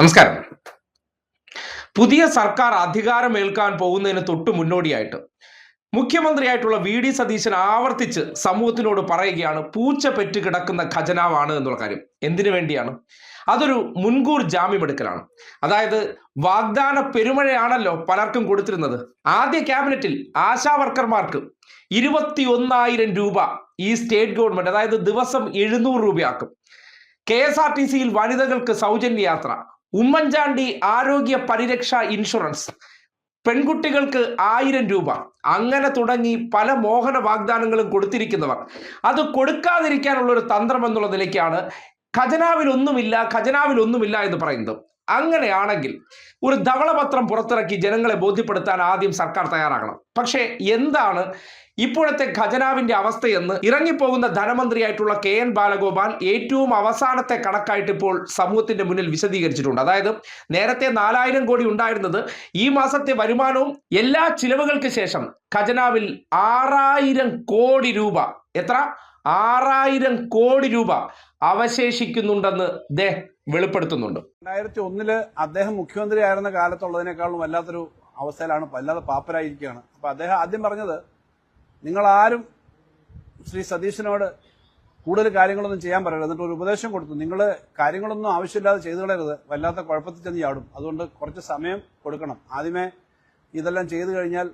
നമസ്കാരം. പുതിയ സർക്കാർ അധികാരമേൽക്കാൻ പോകുന്നതിന് തൊട്ടു മുന്നോടിയായിട്ട് മുഖ്യമന്ത്രിയായിട്ടുള്ള വി.ഡി. സതീശൻ ആവർത്തിച്ച് സമൂഹത്തിനോട് പറയുകയാണ് പൂച്ച പെറ്റ് കിടക്കുന്ന ഖജനാവാണ് എന്നുള്ള കാര്യം. എന്തിനു വേണ്ടിയാണ്? അതൊരു മുൻകൂർ ജാമ്യമെടുക്കലാണ്. അതായത് വാഗ്ദാന പെരുമഴയാണല്ലോ പലർക്കും കൊടുത്തിരുന്നത്. ആദ്യ ക്യാബിനറ്റിൽ ആശാ വർക്കർമാർക്ക് 21,000 രൂപ ഈ സ്റ്റേറ്റ് ഗവൺമെന്റ്, അതായത് ദിവസം 700 രൂപയാക്കും. KSRTC-യിൽ വനിതകൾക്ക് സൗജന്യ യാത്ര, ഉമ്മൻചാണ്ടി ആരോഗ്യ പരിരക്ഷ ഇൻഷുറൻസ്, പെൺകുട്ടികൾക്ക് 1000 രൂപ, അങ്ങനെ തുടങ്ങി പല മോഹന വാഗ്ദാനങ്ങളും കൊടുത്തിരിക്കുന്നവർ അത് കൊടുക്കാതിരിക്കാനുള്ള ഒരു തന്ത്രം എന്നുള്ള നിലയ്ക്കാണ് ഖജനാവിലൊന്നുമില്ല എന്ന് പറയുന്നത്. അങ്ങനെയാണെങ്കിൽ ഒരു ധവളപത്രം പുറത്തിറക്കി ജനങ്ങളെ ബോധ്യപ്പെടുത്താൻ ആദ്യം സർക്കാർ തയ്യാറാകണം. പക്ഷേ എന്താണ് ഇപ്പോഴത്തെ ഖജനാവിന്റെ അവസ്ഥയെന്ന് ഇറങ്ങിപ്പോകുന്ന ധനമന്ത്രിയായിട്ടുള്ള KN ബാലഗോപാൽ ഏറ്റവും അവസാനത്തെ കണക്കായിട്ട് ഇപ്പോൾ സമൂഹത്തിന്റെ മുന്നിൽ വിശദീകരിച്ചിട്ടുണ്ട്. അതായത് നേരത്തെ 4000 കോടി ഉണ്ടായിരുന്നത് ഈ മാസത്തെ വരുമാനവും എല്ലാ ചിലവുകൾക്ക് ശേഷം ഖജനാവിൽ 6000 കോടി രൂപ, എത്ര 6000 കോടി രൂപ അവശേഷിക്കുന്നുണ്ടെന്ന് വെളിപ്പെടുത്തുന്നുണ്ട്. 2001 അദ്ദേഹം മുഖ്യമന്ത്രി ആയിരുന്ന കാലത്തുള്ളതിനേക്കാളും വല്ലാത്തൊരു അവസ്ഥയിലാണ്, വല്ലാതെ പാപ്പരായിരിക്കുകയാണ്. അപ്പൊ അദ്ദേഹം ആദ്യം പറഞ്ഞത്, നിങ്ങൾ ആരും ശ്രീ സതീശനോട് കൂടുതൽ കാര്യങ്ങളൊന്നും ചെയ്യാൻ പറയരുത്. എന്നിട്ട് ഒരു ഉപദേശം കൊടുത്തു, നിങ്ങൾ കാര്യങ്ങളൊന്നും ആവശ്യമില്ലാതെ ചെയ്തു കളയരുത്, വല്ലാത്ത കുഴപ്പത്തിൽ ചെന്ന് ചാടും, അതുകൊണ്ട് കുറച്ച് സമയം കൊടുക്കണം. ആദ്യമേ ഇതെല്ലാം ചെയ്തു കഴിഞ്ഞാൽ,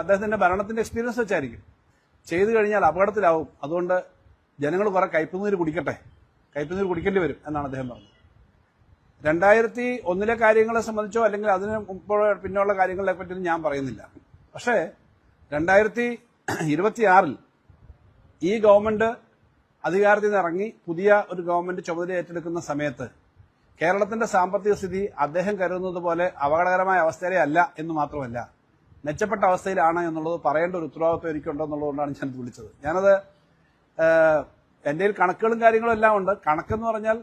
അദ്ദേഹത്തിന്റെ ഭരണത്തിന്റെ എക്സ്പീരിയൻസ് വെച്ചായിരിക്കും, ചെയ്തു കഴിഞ്ഞാൽ അപകടത്തിലാവും, അതുകൊണ്ട് ജനങ്ങൾ കുറെ കയ്പുനീര് കുടിക്കേണ്ടി വരും എന്നാണ് അദ്ദേഹം പറഞ്ഞത്. 2001 കാര്യങ്ങളെ സംബന്ധിച്ചോ അല്ലെങ്കിൽ അതിന് പിന്നുള്ള കാര്യങ്ങളെ പറ്റിയൊന്നും ഞാൻ പറയുന്നില്ല. പക്ഷേ 2026 ഈ ഗവൺമെന്റ് അധികാരത്തിൽ നിന്ന് ഇറങ്ങി പുതിയ ഒരു ഗവൺമെന്റ് ചുമതല ഏറ്റെടുക്കുന്ന സമയത്ത് കേരളത്തിന്റെ സാമ്പത്തിക സ്ഥിതി അദ്ദേഹം കരുതുന്നത് പോലെ അപകടകരമായ അവസ്ഥയിലേ അല്ല എന്ന് മാത്രമല്ല, മെച്ചപ്പെട്ട അവസ്ഥയിലാണ് എന്നുള്ളത് പറയേണ്ട ഒരു ഉത്തരവാദിത്വം എനിക്കുണ്ടെന്നുള്ളതുകൊണ്ടാണ് ഞാനത് വിളിച്ചത്. ഞാനത് എന്റെ കണക്കുകളും കാര്യങ്ങളും എല്ലാം ഉണ്ട്. കണക്കെന്ന് പറഞ്ഞാൽ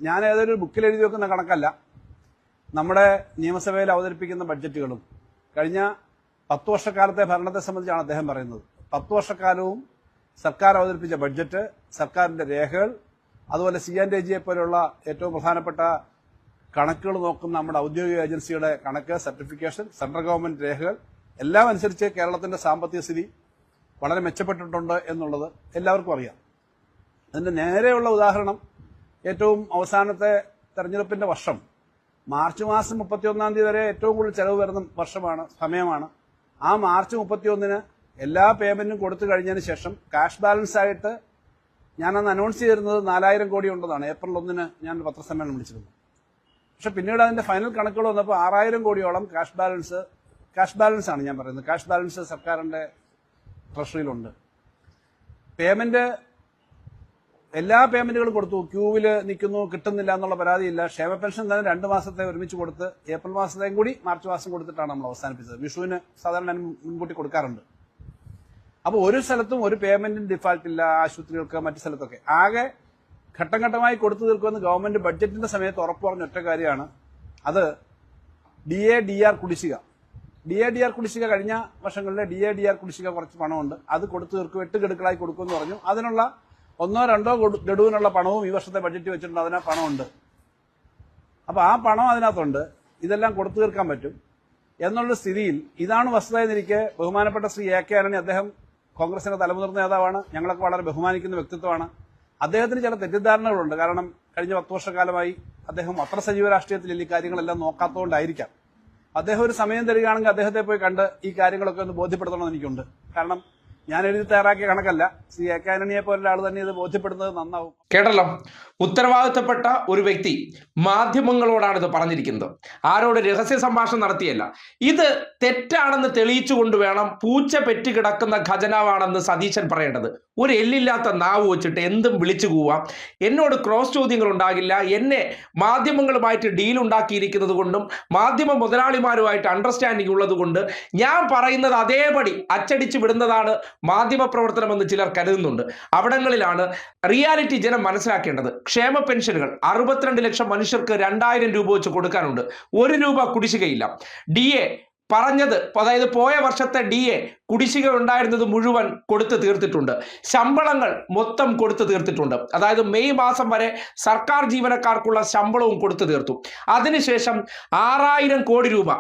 ഞാൻ ഏതൊരു ബുക്കിൽ എഴുതി വെക്കുന്ന കണക്കല്ല, നമ്മുടെ നിയമസഭയിൽ അവതരിപ്പിക്കുന്ന ബഡ്ജറ്റുകളും കഴിഞ്ഞ 10 വർഷക്കാലത്തെ ഭരണത്തെ സംബന്ധിച്ചാണ് അദ്ദേഹം പറയുന്നത്. 10 വർഷക്കാലവും സർക്കാർ അവതരിപ്പിച്ച ബഡ്ജറ്റ്, സർക്കാരിന്റെ രേഖകൾ, അതുപോലെ C&AG പോലുള്ള ഏറ്റവും പ്രധാനപ്പെട്ട കണക്കുകൾ നോക്കുന്ന നമ്മുടെ ഔദ്യോഗിക ഏജൻസിയുടെ കണക്ക്, സർട്ടിഫിക്കേഷൻ, സെൻട്രൽ ഗവൺമെന്റ് രേഖകൾ എല്ലാം അനുസരിച്ച് കേരളത്തിന്റെ സാമ്പത്തിക സ്ഥിതി വളരെ മെച്ചപ്പെട്ടിട്ടുണ്ട് എന്നുള്ളത് എല്ലാവർക്കും അറിയാം. അതിന്റെ നേരെയുള്ള ഉദാഹരണം ഏറ്റവും അവസാനത്തെ തെരഞ്ഞെടുപ്പിന്റെ വർഷം മാർച്ച് മാസം 31-ാം തീയതി വരെ ഏറ്റവും കൂടുതൽ ചെലവ് വരുന്ന സമയമാണ്. ആ മാർച്ച് 31-ന് എല്ലാ പേയ്മെന്റും കൊടുത്തു കഴിഞ്ഞതിന് ശേഷം കാഷ് ബാലൻസ് ആയിട്ട് ഞാനന്ന് അനൗൺസ് ചെയ്തിരുന്നത് 4000 കോടി ഉണ്ടെന്നാണ്. ഏപ്രിൽ 1-ന് ഞാൻ പത്രസമ്മേളനം വിളിച്ചിരുന്നു. പക്ഷെ പിന്നീട് അതിന്റെ ഫൈനൽ കണക്കുകൾ വന്നപ്പോൾ 6000 കോടിയോളം കാഷ് ബാലൻസ് ആണ് ഞാൻ പറയുന്നത്. കാഷ് ബാലൻസ് സർക്കാരിന്റെ ട്രഷറിയിലുണ്ട്. എല്ലാ പേയ്മെന്റുകളും കൊടുത്തു, ക്യൂവിൽ നിൽക്കുന്നു, കിട്ടുന്നില്ല എന്നുള്ള പരാതിയില്ല. ക്ഷേമ പെൻഷൻ തന്നെ 2 മാസത്തെ ഒരുമിച്ച് കൊടുത്ത് ഏപ്രിൽ മാസത്തെയും കൂടി മാർച്ച് മാസം കൊടുത്തിട്ടാണ് നമ്മൾ അവസാനിപ്പിച്ചത്. വിഷുവിന് സാധാരണ മുൻകൂട്ടി കൊടുക്കാറുണ്ട്. അപ്പോൾ ഒരു സ്ഥലത്തും ഒരു പേയ്മെന്റിന് ഡിഫാൾട്ട് ഇല്ല, ആശുപത്രികൾക്ക് മറ്റു സ്ഥലത്തൊക്കെ. ആകെ ഘട്ടം ഘട്ടമായി കൊടുത്തു തീർക്കുമെന്ന് ഗവൺമെന്റ് ബഡ്ജറ്റിന്റെ സമയത്ത് ഉറപ്പ് പറഞ്ഞ ഒറ്റ കാര്യമാണ്, അത് DA/DR കുടിശ്ശിക കഴിഞ്ഞ വർഷങ്ങളിലെ DA/DR കുടിശ്ശിക കുറച്ച് പണമുണ്ട്, അത് കൊടുത്തു തീർക്കും, 8 ഗഡുക്കളായി കൊടുക്കുമെന്ന് പറഞ്ഞു. അതിനുള്ള 1-2 ഗഡുവിനുള്ള പണവും ഈ വർഷത്തെ ബഡ്ജറ്റ് വെച്ചിട്ടുണ്ട്, അതിനാ പണമുണ്ട്. അപ്പൊ ആ പണം അതിനകത്തുണ്ട്, ഇതെല്ലാം കൊടുത്തു തീർക്കാൻ പറ്റും എന്നുള്ള സ്ഥിതിയിൽ ഇതാണ് വസ്തുത എന്നിരിക്കെ ബഹുമാനപ്പെട്ട ശ്രീ AK ആന്റണി, അദ്ദേഹം കോൺഗ്രസിന്റെ തലമുതിർന്ന നേതാവാണ്, ഞങ്ങളൊക്കെ വളരെ ബഹുമാനിക്കുന്ന വ്യക്തിത്വമാണ്. അദ്ദേഹത്തിന് ചില തെറ്റിദ്ധാരണകളുണ്ട്. കാരണം കഴിഞ്ഞ 10 വർഷക്കാലമായി അദ്ദേഹം അത്ര സജീവ രാഷ്ട്രീയത്തിൽ ഈ കാര്യങ്ങളെല്ലാം നോക്കാത്തതുകൊണ്ടായിരിക്കാം. അദ്ദേഹം ഒരു സമയം തരികയാണെങ്കിൽ അദ്ദേഹത്തെ പോയി കണ്ട് ഈ കാര്യങ്ങളൊക്കെ ഒന്ന് ബോധ്യപ്പെടുത്തണമെന്ന് എനിക്കുണ്ട്. കാരണം ഞാൻ എഴുതി തയ്യാറാക്കിയ കണക്കല്ല, ശ്രീ AK ആന്റണിയെ പോലുള്ള ആൾ തന്നെ ഇത് ബോധ്യപ്പെടുന്നത് നന്നാവും. കേട്ടല്ലോ, ഉത്തരവാദിത്തപ്പെട്ട ഒരു വ്യക്തി മാധ്യമങ്ങളോടാണ് ഇത് പറഞ്ഞിരിക്കുന്നത്, ആരോട് രഹസ്യ സംഭാഷണം നടത്തിയല്ല. ഇത് തെറ്റാണെന്ന് തെളിയിച്ചുകൊണ്ട് വേണം പൂച്ച പെറ്റ് കിടക്കുന്ന ഖജനാവാണെന്ന് സതീശൻ പറയേണ്ടത്. ഒരു എല്ലില്ലാത്ത നാവ് വെച്ചിട്ട് എന്തും വിളിച്ചു പോവാം, എന്നോട് ക്രോസ് ചോദ്യങ്ങൾ ഉണ്ടാകില്ല, എന്നെ മാധ്യമങ്ങളുമായിട്ട് ഡീൽ ഉണ്ടാക്കിയിരിക്കുന്നത് കൊണ്ടും മാധ്യമ മുതലാളിമാരുമായിട്ട് അണ്ടർസ്റ്റാൻഡിംഗ് ഉള്ളത് കൊണ്ട് ഞാൻ പറയുന്നത് അതേപടി അച്ചടിച്ചു വിടുന്നതാണ് മാധ്യമ പ്രവർത്തനം എന്ന് ചിലർ കരുതുന്നുണ്ട്. അവിടങ്ങളിലാണ് റിയാലിറ്റി ജനം മനസ്സിലാക്കേണ്ടത്. ക്ഷേമ പെൻഷനുകൾ 62 ലക്ഷം മനുഷ്യർക്ക് 2000 രൂപ വെച്ച് കൊടുക്കാനുണ്ട്, 1 രൂപ കുടിശ്ശികയില്ല. DA പറഞ്ഞത്, അതായത് പോയ വർഷത്തെ DA കുടിശ്ശിക ഉണ്ടായിരുന്നത് മുഴുവൻ കൊടുത്തു തീർത്തിട്ടുണ്ട്. ശമ്പളങ്ങൾ മൊത്തം കൊടുത്തു തീർത്തിട്ടുണ്ട്. അതായത് മെയ് മാസം വരെ സർക്കാർ ജീവനക്കാർക്കുള്ള ശമ്പളവും കൊടുത്തു തീർത്തു. അതിനുശേഷം 6000 കോടി രൂപ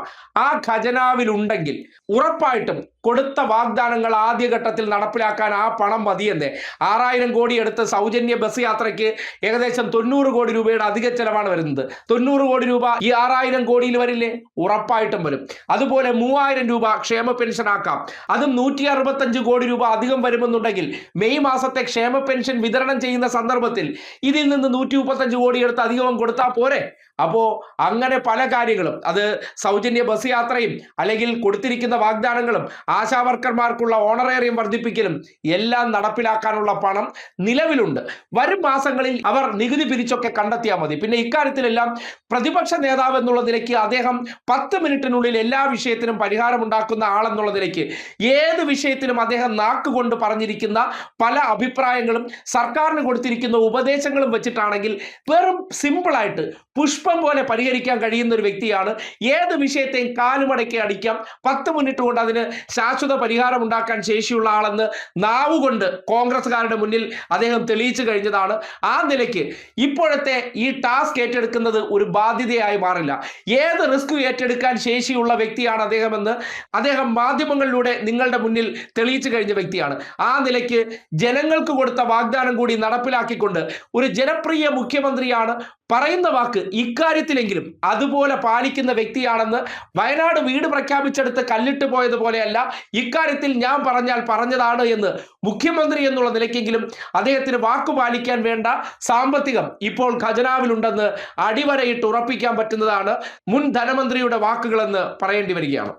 ആ ഖജനാവിലുണ്ടെങ്കിൽ ഉറപ്പായിട്ടും കൊടുത്ത വാഗ്ദാനങ്ങൾ ആദ്യഘട്ടത്തിൽ നടപ്പിലാക്കാൻ ആ പണം മതിയെന്നേ. 6000 കോടി എടുത്ത് സൗജന്യ ബസ് യാത്രയ്ക്ക് ഏകദേശം 90 കോടി രൂപയുടെ അധിക ചെലവാണ് വരുന്നത്. 90 കോടി രൂപ ഈ 6000 കോടിയിൽ വരില്ലേ? ഉറപ്പായിട്ടും വരും. അതുപോലെ 3000 രൂപ ക്ഷേമ പെൻഷൻ ആക്കാം. അതും 165 കോടി രൂപ അധികം വരുമെന്നുണ്ടെങ്കിൽ മെയ് മാസത്തെ ക്ഷേമ പെൻഷൻ വിതരണം ചെയ്യുന്ന സന്ദർഭത്തിൽ ഇതിൽ നിന്ന് 135 കോടി എടുത്ത് അധികം കൊടുത്താൽ പോരെ? അപ്പോ അങ്ങനെ പല കാര്യങ്ങളും, അത് സൗജന്യ ബസ് യാത്രയും അല്ലെങ്കിൽ കൊടുത്തിരിക്കുന്ന വാഗ്ദാനങ്ങളും ആശാവർക്കർമാർക്കുള്ള ഓണറേറിയം വർദ്ധിപ്പിക്കലും എല്ലാം നടപ്പിലാക്കാനുള്ള പണം നിലവിലുണ്ട്. വരും മാസങ്ങളിൽ അവർ നികുതി പിരിച്ചൊക്കെ കണ്ടെത്തിയാൽ മതി. പിന്നെ ഇക്കാര്യത്തിലെല്ലാം പ്രതിപക്ഷ നേതാവ് എന്നുള്ള നിലയ്ക്ക് അദ്ദേഹം 10 മിനിറ്റിനുള്ളിൽ എല്ലാ വിഷയത്തിനും പരിഹാരമുണ്ടാക്കുന്ന ആളെന്നുള്ള നിലയ്ക്ക് ഏത് വിഷയത്തിനും അദ്ദേഹം നാക്കുകൊണ്ട് പറഞ്ഞിരിക്കുന്ന പല അഭിപ്രായങ്ങളും സർക്കാരിന് കൊടുത്തിരിക്കുന്ന ഉപദേശങ്ങളും വെച്ചിട്ടാണെങ്കിൽ വെറും സിമ്പിളായിട്ട് പുഷ്പം പോലെ പരിഹരിക്കാൻ കഴിയുന്ന ഒരു വ്യക്തിയാണ്. ഏത് വിഷയത്തെയും കാലുമടക്കി അടിക്കാം, 10 മിനിറ്റ് കൊണ്ട് അതിന് ശാശ്വത പരിഹാരം ഉണ്ടാക്കാൻ ശേഷിയുള്ള ആളെന്ന് നാവുകൊണ്ട് കോൺഗ്രസ്സുകാരുടെ മുന്നിൽ അദ്ദേഹം തെളിയിച്ചു കഴിഞ്ഞതാണ്. ആ നിലയ്ക്ക് ഇപ്പോഴത്തെ ഈ ടാസ്ക് ഏറ്റെടുക്കുന്നത് ഒരു ബാധ്യതയായി മാറില്ല. ഏത് റിസ്ക് ഏറ്റെടുക്കാൻ ശേഷിയുള്ള വ്യക്തിയാണ് അദ്ദേഹമെന്ന് അദ്ദേഹം മാധ്യമങ്ങളിലൂടെ നിങ്ങളുടെ മുന്നിൽ തെളിയിച്ചു കഴിഞ്ഞ വ്യക്തിയാണ്. ആ നിലയ്ക്ക് ജനങ്ങൾക്ക് കൊടുത്ത വാഗ്ദാനം കൂടി നടപ്പിലാക്കിക്കൊണ്ട് ഒരു ജനപ്രിയ മുഖ്യമന്ത്രിയാണ്. പറയുന്ന വാക്ക് ഇക്കാര്യത്തിലെങ്കിലും അതുപോലെ പാലിക്കുന്ന വ്യക്തിയാണെന്ന് വയനാട് വീട് പ്രഖ്യാപിച്ചെടുത്ത് കല്ലിട്ട് പോയതുപോലെയല്ല, ഇക്കാര്യത്തിൽ ഞാൻ പറഞ്ഞാൽ പറഞ്ഞതാണ് എന്ന് മുഖ്യമന്ത്രി എന്നുള്ള നിലയ്ക്കെങ്കിലും അദ്ദേഹത്തിന് വാക്കു പാലിക്കാൻ വേണ്ട സാമ്പത്തികം ഇപ്പോൾ ഖജനാവിലുണ്ടെന്ന് അടിവരയിട്ട് ഉറപ്പിക്കാൻ പറ്റുന്നതാണ് മുൻ ധനമന്ത്രിയുടെ വാക്കുകളെന്ന് പറയേണ്ടി വരികയാണ്.